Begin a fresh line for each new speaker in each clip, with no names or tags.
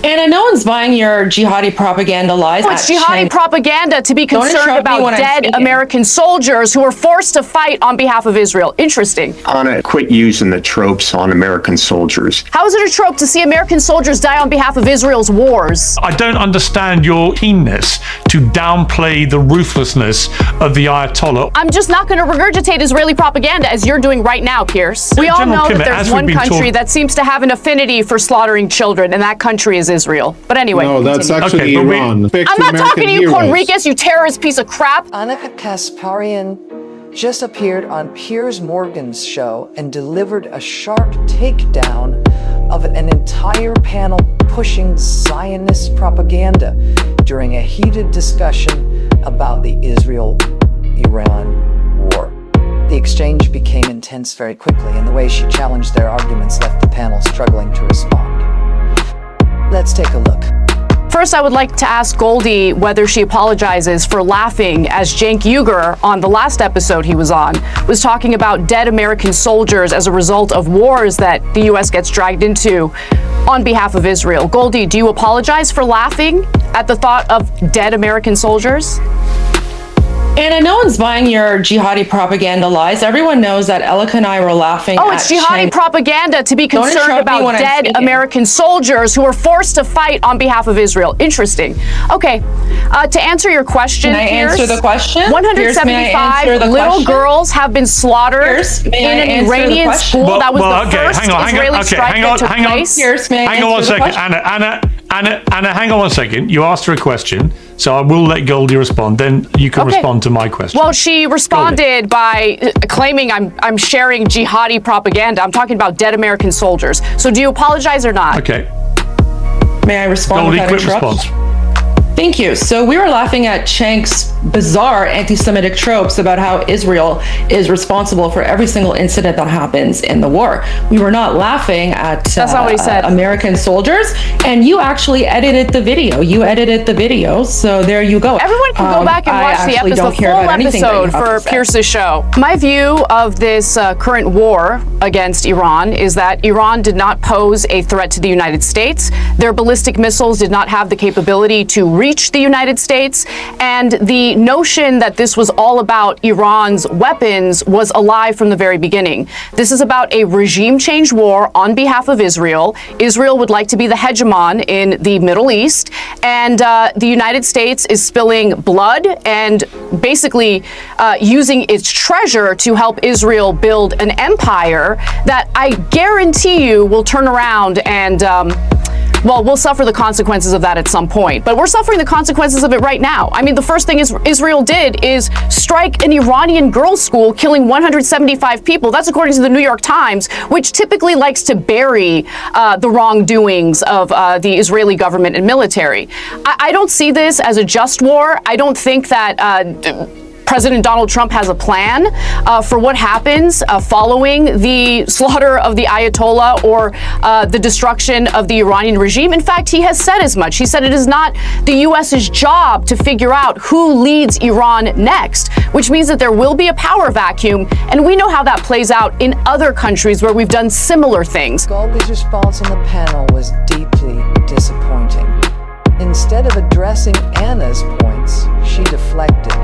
Anna, no one's buying your jihadi propaganda lies.
Oh, it's jihadi propaganda to be concerned about dead American soldiers who were forced to fight on behalf of Israel. Interesting.
Anna, quit using the tropes on American soldiers.
How is it a trope to see American soldiers die on behalf of Israel's wars?
I don't understand your keenness to downplay the ruthlessness of the Ayatollah.
I'm just not going to regurgitate Israeli propaganda as you're doing right now, Pierce. We all know that there's one country that seems to have an affinity for slaughtering children, and that country is Israel. But anyway.
No, that's actually Iran.
I'm not talking to you, Conriquez, you terrorist piece of crap.
Anna Kasparian just appeared on Piers Morgan's show and delivered a sharp takedown of an entire panel pushing Zionist propaganda during a heated discussion about the Israel-Iran war. The exchange became intense very quickly, and the way she challenged their arguments left the panel struggling to respond. Let's take a look.
First, I would like to ask Goldie whether she apologizes for laughing as Cenk Uygur, on the last episode he was on, was talking about dead American soldiers as a result of wars that the U.S. gets dragged into on behalf of Israel. Goldie, do you apologize for laughing at the thought of dead American soldiers?
Anna, no one's buying your jihadi propaganda lies. Everyone knows that Elika and I were laughing
at it's jihadi propaganda to be concerned about dead American soldiers who were forced to fight on behalf of Israel. Interesting. Okay, to answer your question,
Can I answer the question?
175 little girls have been slaughtered in an Iranian school. That was the first Israeli strike that took place.
Hang on one second, Anna, hang on one second. You asked her a question, so I will let Goldie respond. Then you can respond to my question.
Well, she responded by claiming I'm sharing jihadi propaganda. I'm talking about dead American soldiers. So do you apologize or not?
Okay.
May I respond?
Goldie, quick response.
Thank you. So we were laughing at Cenk's bizarre anti-Semitic tropes about how Israel is responsible for every single incident that happens in the war. We were not laughing at
That's not what he said.
American soldiers. And you actually edited the video. So there you go.
Everyone can go back and watch the full episode for Pierce's show. My view of this current war against Iran is that Iran did not pose a threat to the United States. Their ballistic missiles did not have the capability to reach the United States, and the notion that this was all about Iran's weapons was a lie from the very beginning. This is about a regime change war on behalf of Israel. Israel would like to be the hegemon in the Middle East, and the United States is spilling blood and basically using its treasure to help Israel build an empire that I guarantee you will turn around and well, we'll suffer the consequences of that at some point. But we're suffering the consequences of it right now. I mean, the first thing Israel did is strike an Iranian girls' school, killing 175 people. That's according to the New York Times, which typically likes to bury the wrongdoings of the Israeli government and military. I don't see this as a just war. I don't think that President Donald Trump has a plan for what happens following the slaughter of the Ayatollah or the destruction of the Iranian regime. In fact, he has said as much. He said it is not the U.S.'s job to figure out who leads Iran next, which means that there will be a power vacuum, and we know how that plays out in other countries where we've done similar things.
Goldie's response on the panel was deeply disappointing. Instead of addressing Anna's points, she deflected,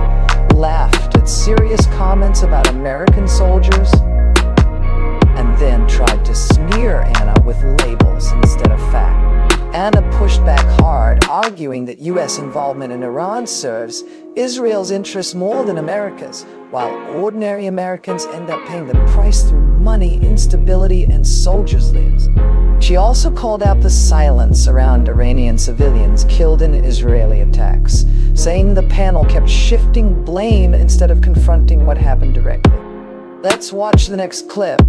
laughed at serious comments about American soldiers, and then tried to smear Anna with labels instead of fact. Anna pushed back hard, arguing that U.S. involvement in Iran serves Israel's interests more than America's, while ordinary Americans end up paying the price through money, instability, and soldiers' lives. She also called out the silence around Iranian civilians killed in Israeli attacks, saying the panel kept shifting blame instead of confronting what happened directly. Let's watch the next clip.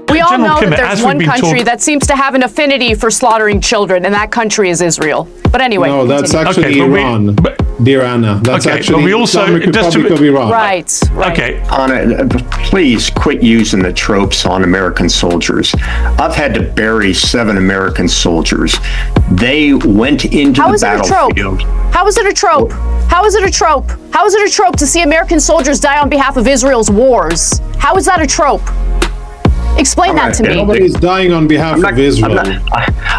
We all know that there's one country that seems to have an affinity for slaughtering children, and that country is Israel. But anyway.
No, that's actually Iran, dear Anna. That's actually the Islamic Republic of Iran.
Right.
Okay, Anna, please quit using the tropes on American soldiers. I've had to bury 7 American soldiers. They went into the battlefield.
How is it a trope? How is it a trope? How is it a trope to see American soldiers die on behalf of Israel's wars? How is that a trope? Explain that to me.
Nobody's dying on behalf of Israel.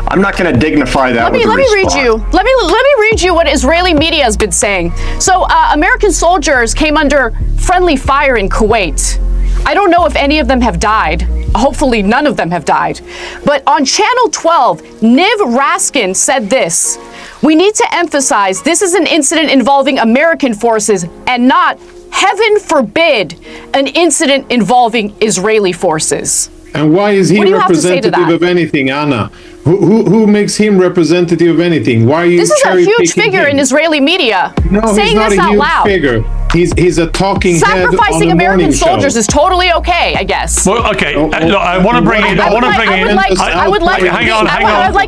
I'm not going to dignify that.
Let me read you. Let me read you what Israeli media has been saying. So, American soldiers came under friendly fire in Kuwait. I don't know if any of them have died. Hopefully, none of them have died. But on Channel 12, Niv Raskin said this: "We need to emphasize this is an incident involving American forces and not, heaven forbid, an incident involving Israeli forces."
And why is he representative of anything, Anna? Who makes him representative of anything? Why are you
This is a huge figure in Israeli media.
No,
saying
he's not
this
a
out
huge
loud.
figure. He's a talking head on
Sacrificing
a
American
morning
soldiers
show.
is totally okay, I guess.
Well, okay. Look, I want to bring in.
I would like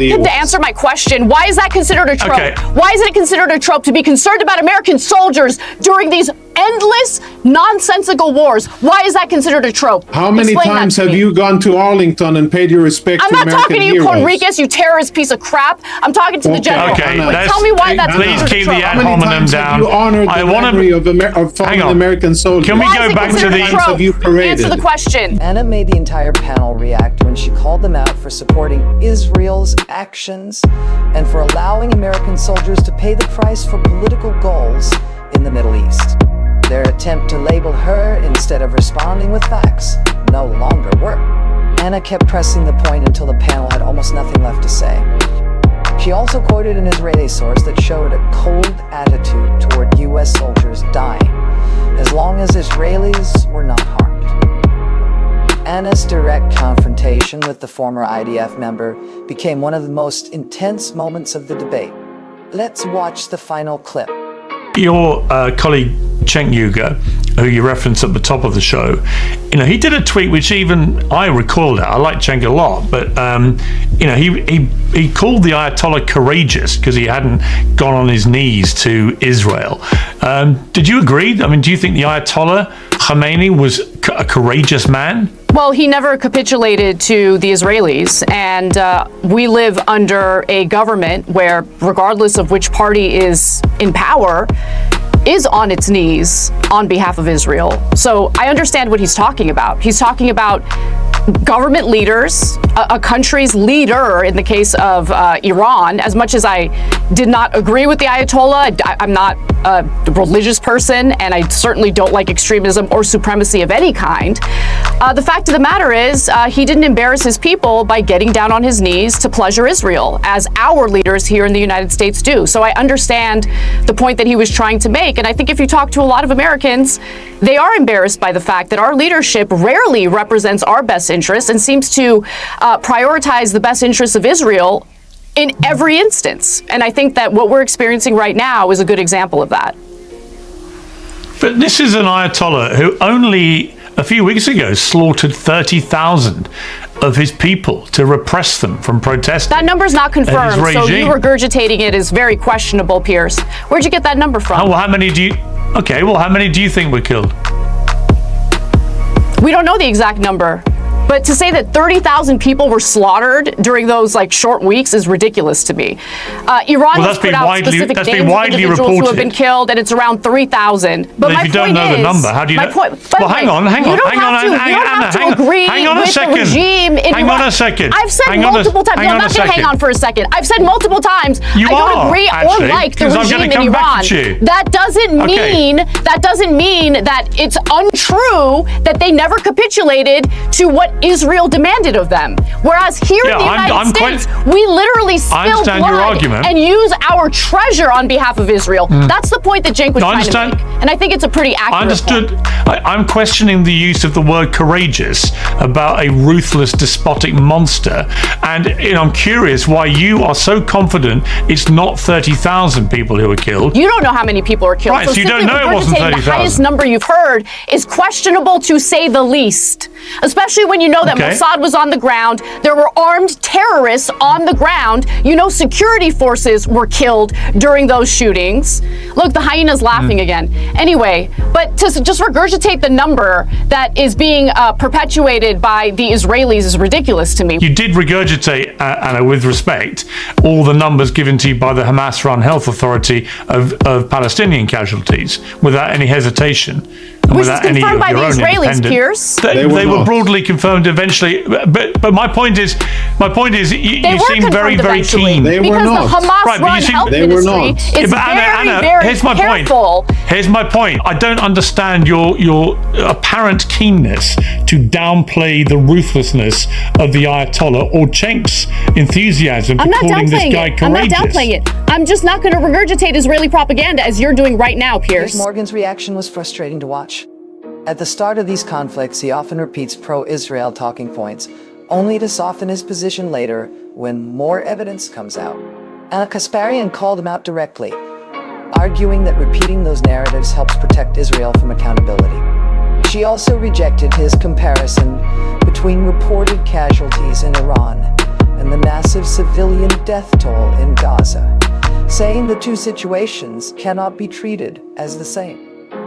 him to answer my question. Why is that considered a trope?
Okay.
Why is it considered a trope to be concerned about American soldiers during these endless, nonsensical wars? Why is that considered a trope?
How many times have you gone to Arlington and paid your respect to American heroes?
I'm not talking to you, Conriquez, you terrorist piece of crap. I'm talking to the general.
Okay,
tell me why that's
please keep the ad hominem down.
I want to fallen American soldiers.
Can we go back to the
answer the question?
Anna made the entire panel react when she called them out for supporting Israel's actions and for allowing American soldiers to pay the price for political goals in the Middle East. Their attempt to label her instead of responding with facts no longer worked. Anna kept pressing the point until the panel had almost nothing left to say. She also quoted an Israeli source that showed a cold attitude toward U.S. soldiers dying, as long as Israelis were not harmed. Anna's direct confrontation with the former IDF member became one of the most intense moments of the debate. Let's watch the final clip.
Your colleague Cenk Uygur, who you referenced at the top of the show, he did a tweet which even I recoiled at. I like Cenk a lot, but he called the Ayatollah courageous because he hadn't gone on his knees to Israel. Did you agree? I mean, do you think the Ayatollah Khamenei was a courageous man?
Well, he never capitulated to the Israelis, and we live under a government where, regardless of which party is in power, is on its knees on behalf of Israel. So I understand what he's talking about. He's talking about government leaders, a country's leader in the case of Iran. As much as I did not agree with the Ayatollah, I'm not a religious person, and I certainly don't like extremism or supremacy of any kind. The fact of the matter is, he didn't embarrass his people by getting down on his knees to pleasure Israel, as our leaders here in the United States do. So I understand the point that he was trying to make, and I think if you talk to a lot of Americans, they are embarrassed by the fact that our leadership rarely represents our best interests and seems to prioritize the best interests of Israel in every instance. And I think that what we're experiencing right now is a good example of that.
But this is an Ayatollah who only a few weeks ago slaughtered 30,000 of his people to repress them from protesting.
That number's not confirmed, so you regurgitating it is very questionable, Piers. Where'd you get that number from?
Oh, well, how many do you think were killed?
We don't know the exact number. But to say that 30,000 people were slaughtered during those short weeks is ridiculous to me. Iran has put out specific names of individuals who have been killed, and it's around 3,000. But
if you don't know the number, how do you know? Well, hang on.
You don't have to agree with the regime in Iran.
Hang on a second.
I've said multiple times. I'm not going to hang on for a second. I've said multiple times. I don't agree or like the regime in Iran. That doesn't mean that it's untrue that they never capitulated to what Israel demanded of them. Whereas here in the United States, we literally spill blood and use our treasure on behalf of Israel. That's the point that Cenk was trying to make. And I think it's a pretty accurate point.
I'm questioning the use of the word courageous about a ruthless, despotic monster. And I'm curious why you are so confident it's not 30,000 people who were killed.
You don't know how many people are killed.
Right, so you don't know it wasn't 30,000.
The highest number you've heard is questionable to say the least. Especially when you know that Mossad was on the ground, there were armed terrorists on the ground, security forces were killed during those shootings. Look, the hyena's laughing again. Anyway, but to just regurgitate the number that is being perpetuated by the Israelis is ridiculous to me.
You did regurgitate, Anna, with respect, all the numbers given to you by the Hamas-run health authority of Palestinian casualties without any hesitation.
Which is confirmed by the Israelis, Piers.
They were broadly confirmed eventually, but my point is, you seem very, very keen.
They were not.
Because the Hamas-run health ministry is
Anna,
very
here's my
careful.
Here's my point. I don't understand your apparent keenness to downplay the ruthlessness of the Ayatollah or Cenk's enthusiasm for calling this guy courageous.
I'm not downplaying it. I'm just not going to regurgitate Israeli propaganda as you're doing right now, Piers.
Piers Morgan's reaction was frustrating to watch. At the start of these conflicts, he often repeats pro-Israel talking points, only to soften his position later when more evidence comes out. And Kasparian called him out directly, arguing that repeating those narratives helps protect Israel from accountability. She also rejected his comparison between reported casualties in Iran and the massive civilian death toll in Gaza, saying the two situations cannot be treated as the same.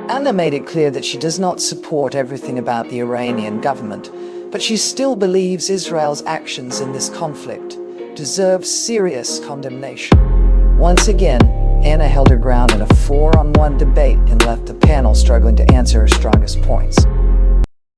Anna made it clear that she does not support everything about the Iranian government, but she still believes Israel's actions in this conflict deserve serious condemnation. Once again, Anna held her ground in a 4-on-1 debate and left the panel struggling to answer her strongest points.